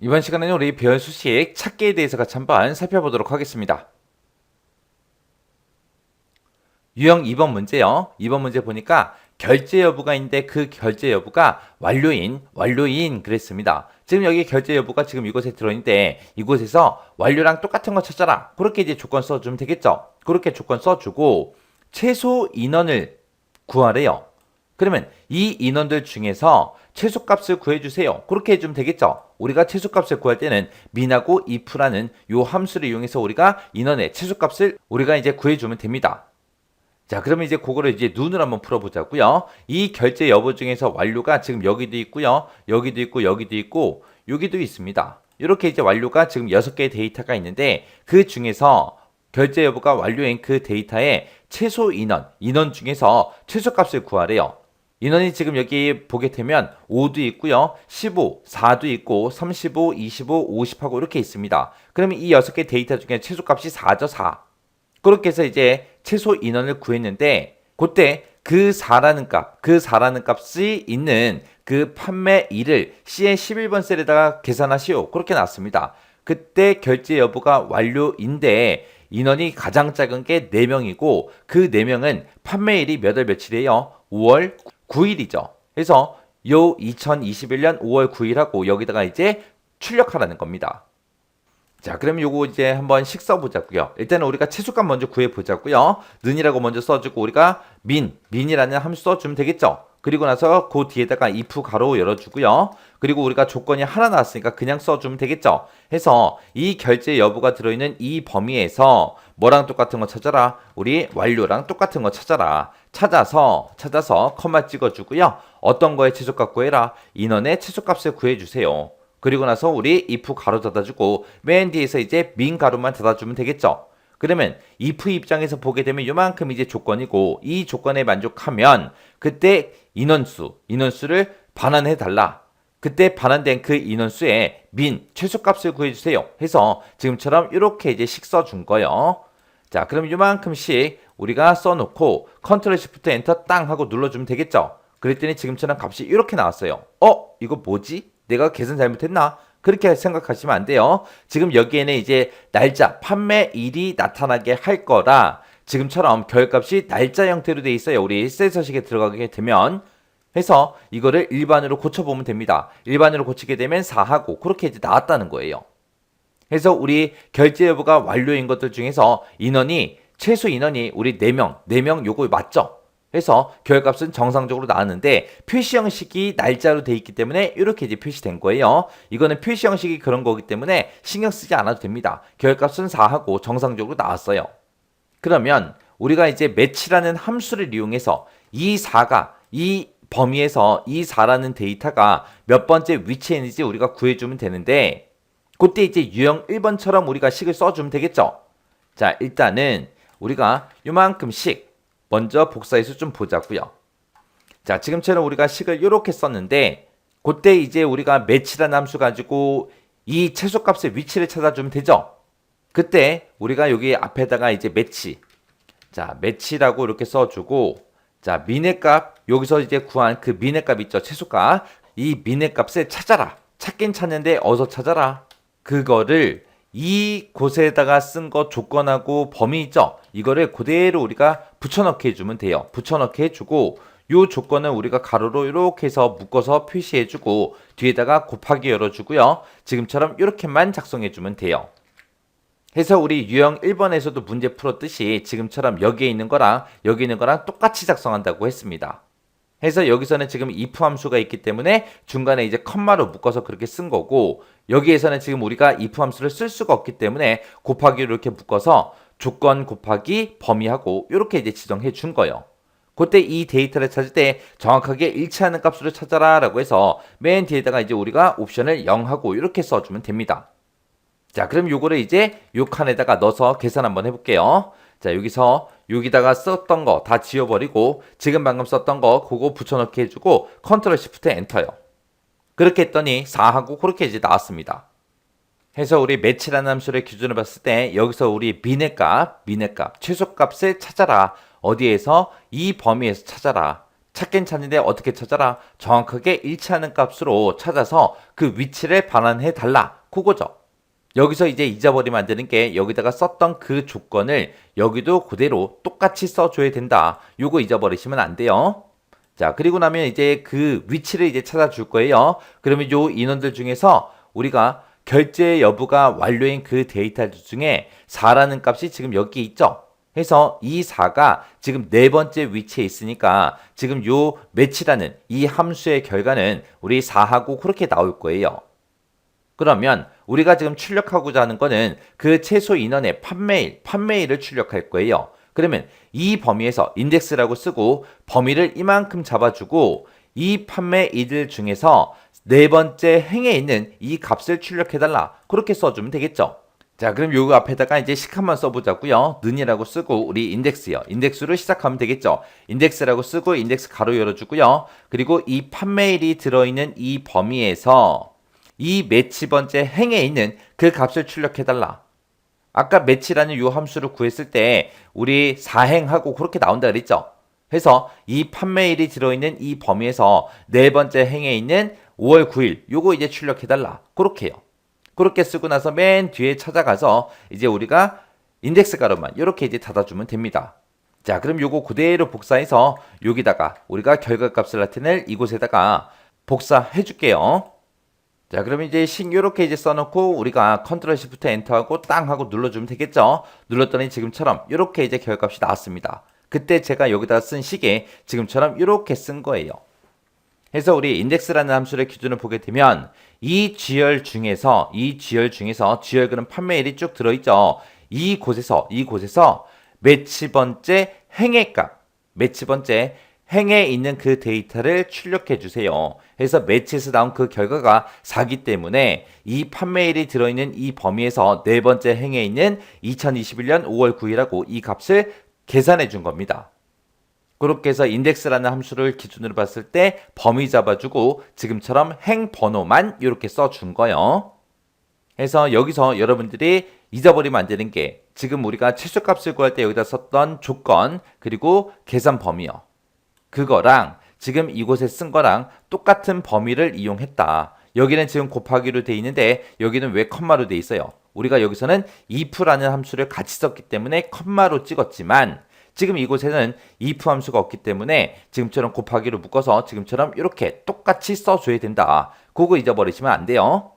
이번 시간에는 우리 배열 수식 찾기에 대해서 같이 한번 살펴보도록 하겠습니다. 유형 2번 문제요. 2번 문제 보니까 결제 여부가 있는데 그 결제 여부가 완료인 그랬습니다. 지금 여기 결제 여부가 지금 이곳에 들어있는데 이곳에서 완료랑 똑같은 거 찾아라. 그렇게 이제 조건 써주면 되겠죠. 그렇게 조건 써주고 최소 인원을 구하래요. 그러면 이 인원들 중에서 최소값을 구해주세요. 그렇게 해주면 되겠죠. 우리가 최소값을 구할 때는 min하고 if라는 요 함수를 이용해서 우리가 인원의 최소값을 우리가 이제 구해주면 됩니다. 자, 그러면 이제 그거를 이제 눈으로 한번 풀어보자고요. 이 결제 여부 중에서 완료가 지금 여기도 있고요. 여기도 있고 여기도 있고 여기도 있습니다. 이렇게 이제 완료가 지금 6개의 데이터가 있는데 그 중에서 결제 여부가 완료인 그 데이터의 최소 인원 중에서 최소값을 구하래요. 인원이 지금 여기 보게 되면 5도 있고요. 15, 4도 있고 35, 25, 50하고 이렇게 있습니다. 그러면 이 6개 데이터 중에 최소값이 4죠, 4. 그렇게 해서 이제 최소 인원을 구했는데 그때 그 4라는 값이 있는 그 판매일을 C의 11번 셀에다가 계산하시오. 그렇게 나왔습니다. 그때 결제 여부가 완료인데 인원이 가장 작은 게 4명이고 그 4명은 판매일이 몇 월 며칠이에요? 5월 9일이죠. 그래서 요 2021년 5월 9일하고 여기다가 이제 출력하라는 겁니다. 자, 그러면 요거 이제 한번씩 써보자고요. 일단은 우리가 최소값 먼저 구해보자고요. 는이라고 먼저 써주고 우리가 min이라는 함수 써주면 되겠죠. 그리고 나서 그 뒤에다가 if 가로 열어주고요. 그리고 우리가 조건이 하나 나왔으니까 그냥 써주면 되겠죠. 해서 이 결제 여부가 들어있는 이 범위에서 뭐랑 똑같은 거 찾아라. 우리 완료랑 똑같은 거 찾아라. 찾아서 컴마 찍어주고요. 어떤 거에 최소값 구해라. 인원의 최소값을 구해주세요. 그리고 나서 우리 if 가로 닫아주고 맨 뒤에서 이제 min 가로만 닫아주면 되겠죠. 그러면 if 입장에서 보게 되면 요만큼 이제 조건이고 이 조건에 만족하면 그때 인원수를 반환해 달라. 그때 반환된 그 인원수의 min 최소값을 구해주세요. 해서 지금처럼 이렇게 이제 식 써준 거예요. 자, 그럼 요만큼씩 우리가 써놓고 컨트롤 시프트 엔터 땅 하고 눌러주면 되겠죠. 그랬더니 지금처럼 값이 이렇게 나왔어요. 이거 뭐지? 내가 계산 잘못했나? 그렇게 생각하시면 안 돼요. 지금 여기에는 이제 날짜, 판매일이 나타나게 할 거라 지금처럼 결값이 날짜 형태로 돼 있어요. 우리 셀 서식에 들어가게 되면 해서 이거를 일반으로 고쳐보면 됩니다. 일반으로 고치게 되면 4하고 그렇게 이제 나왔다는 거예요. 해서 우리 결제 여부가 완료인 것들 중에서 최소 인원이 우리 4명 요거 맞죠? 해서 결값은 정상적으로 나왔는데 표시 형식이 날짜로 돼 있기 때문에 이렇게 이제 표시된 거예요. 이거는 표시 형식이 그런 거기 때문에 신경 쓰지 않아도 됩니다. 결값은 4하고 정상적으로 나왔어요. 그러면 우리가 이제 match라는 함수를 이용해서 이 범위에서 이 4라는 데이터가 몇 번째 위치에 있는지 우리가 구해주면 되는데 그때 이제 유형 1번처럼 우리가 식을 써주면 되겠죠. 자, 일단은 우리가 요만큼씩 먼저 복사해서 좀 보자고요. 자, 지금처럼 우리가 식을 이렇게 썼는데 그때 이제 우리가 match라는 함수 가지고 이 최소값의 위치를 찾아주면 되죠. 그때 우리가 여기 앞에다가 이제 match라고 이렇게 써주고 자, min의 값 여기서 이제 구한 그 min의 값 있죠. 최소값. 이 min의 값을 찾아라. 찾긴 찾는데 어디서 찾아라. 그거를 이 곳에다가 쓴 거 조건하고 범위 있죠? 이거를 그대로 우리가 붙여넣기 해주면 돼요. 붙여넣기 해주고 요 조건은 우리가 가로로 이렇게 해서 묶어서 표시해주고 뒤에다가 곱하기 열어주고요. 지금처럼 이렇게만 작성해주면 돼요. 해서 우리 유형 1번에서도 문제 풀었듯이 지금처럼 여기에 있는 거랑 여기 있는 거랑 똑같이 작성한다고 했습니다. 해서 여기서는 지금 if 함수가 있기 때문에 중간에 이제 컴마로 묶어서 그렇게 쓴 거고 여기에서는 지금 우리가 if 함수를 쓸 수가 없기 때문에 곱하기로 이렇게 묶어서 조건 곱하기 범위하고 이렇게 이제 지정해 준 거예요. 그때 이 데이터를 찾을 때 정확하게 일치하는 값으로 찾아라 라고 해서 맨 뒤에다가 이제 우리가 옵션을 0하고 이렇게 써주면 됩니다. 자, 그럼 요거를 이제 요 칸에다가 넣어서 계산 한번 해볼게요. 자, 여기다가 썼던 거 다 지워버리고 지금 방금 썼던 거 그거 붙여넣기 해주고 컨트롤 시프트 엔터요. 그렇게 했더니 4하고 그렇게 이제 나왔습니다. 해서 우리 match라는 함수를 기준으로 봤을 때 여기서 우리 min의 값 최소값을 찾아라. 어디에서? 이 범위에서 찾아라. 찾긴 찾는데 어떻게 찾아라? 정확하게 일치하는 값으로 찾아서 그 위치를 반환해 달라. 그거죠. 여기서 이제 잊어버리면 안 되는 게 여기다가 썼던 그 조건을 여기도 그대로 똑같이 써줘야 된다. 요거 잊어버리시면 안 돼요. 자, 그리고 나면 이제 그 위치를 이제 찾아줄 거예요. 그러면 요 인원들 중에서 우리가 결제 여부가 완료인 그 데이터 중에 4라는 값이 지금 여기 있죠. 해서 이 4가 지금 네 번째 위치에 있으니까 지금 요 매치라는 이 함수의 결과는 우리 4하고 그렇게 나올 거예요. 그러면 우리가 지금 출력하고자 하는 거는 그 최소 인원의 판매일을 출력할 거예요. 그러면 이 범위에서 인덱스라고 쓰고 범위를 이만큼 잡아주고 이 판매일 중에서 네 번째 행에 있는 이 값을 출력해달라. 그렇게 써주면 되겠죠. 자, 그럼 요거 앞에다가 이제 식 한번 써보자고요. 는이라고 쓰고 우리 인덱스요. 인덱스로 시작하면 되겠죠. 인덱스라고 쓰고 인덱스 가로 열어주고요. 그리고 이 판매일이 들어있는 이 범위에서 이 매치 번째 행에 있는 그 값을 출력해달라. 아까 매치라는 요 함수를 구했을 때 우리 4행하고 그렇게 나온다 그랬죠. 해서 이 판매일이 들어있는 이 범위에서 네 번째 행에 있는 5월 9일 요거 이제 출력해달라. 그렇게요. 그렇게 쓰고 나서 맨 뒤에 찾아가서 이제 우리가 인덱스 가로만 이렇게 이제 닫아주면 됩니다. 자, 그럼 요거 그대로 복사해서 여기다가 우리가 결과값을 나타낼 이곳에다가 복사해 줄게요. 자, 그럼 이제 식 요렇게 이제 써놓고 우리가 컨트롤 시프트 엔터하고 땅 하고 눌러주면 되겠죠. 눌렀더니 지금처럼 요렇게 이제 결과값이 나왔습니다. 그때 제가 여기다 쓴 식에 지금처럼 요렇게 쓴 거예요. 해서 우리 인덱스라는 함수의 기준을 보게 되면 이 GR 중에서 GR 그럼 판매일이 쭉 들어있죠. 이곳에서 매치 번째 행의 값, 매치 번째 행에 있는 그 데이터를 출력해 주세요. 해서 매치에서 나온 그 결과가 4기 때문에 이 판매일이 들어있는 이 범위에서 네 번째 행에 있는 2021년 5월 9일하고 이 값을 계산해 준 겁니다. 그렇게 해서 인덱스라는 함수를 기준으로 봤을 때 범위 잡아주고 지금처럼 행 번호만 이렇게 써준 거예요. 해서 여기서 여러분들이 잊어버리면 안 되는 게 지금 우리가 최소값을 구할 때 여기다 썼던 조건 그리고 계산 범위요. 그거랑 지금 이곳에 쓴 거랑 똑같은 범위를 이용했다. 여기는 지금 곱하기로 돼 있는데 여기는 왜 컴마로 돼 있어요? 우리가 여기서는 if라는 함수를 같이 썼기 때문에 컴마로 찍었지만 지금 이곳에는 if 함수가 없기 때문에 지금처럼 곱하기로 묶어서 지금처럼 이렇게 똑같이 써줘야 된다. 그거 잊어버리시면 안 돼요.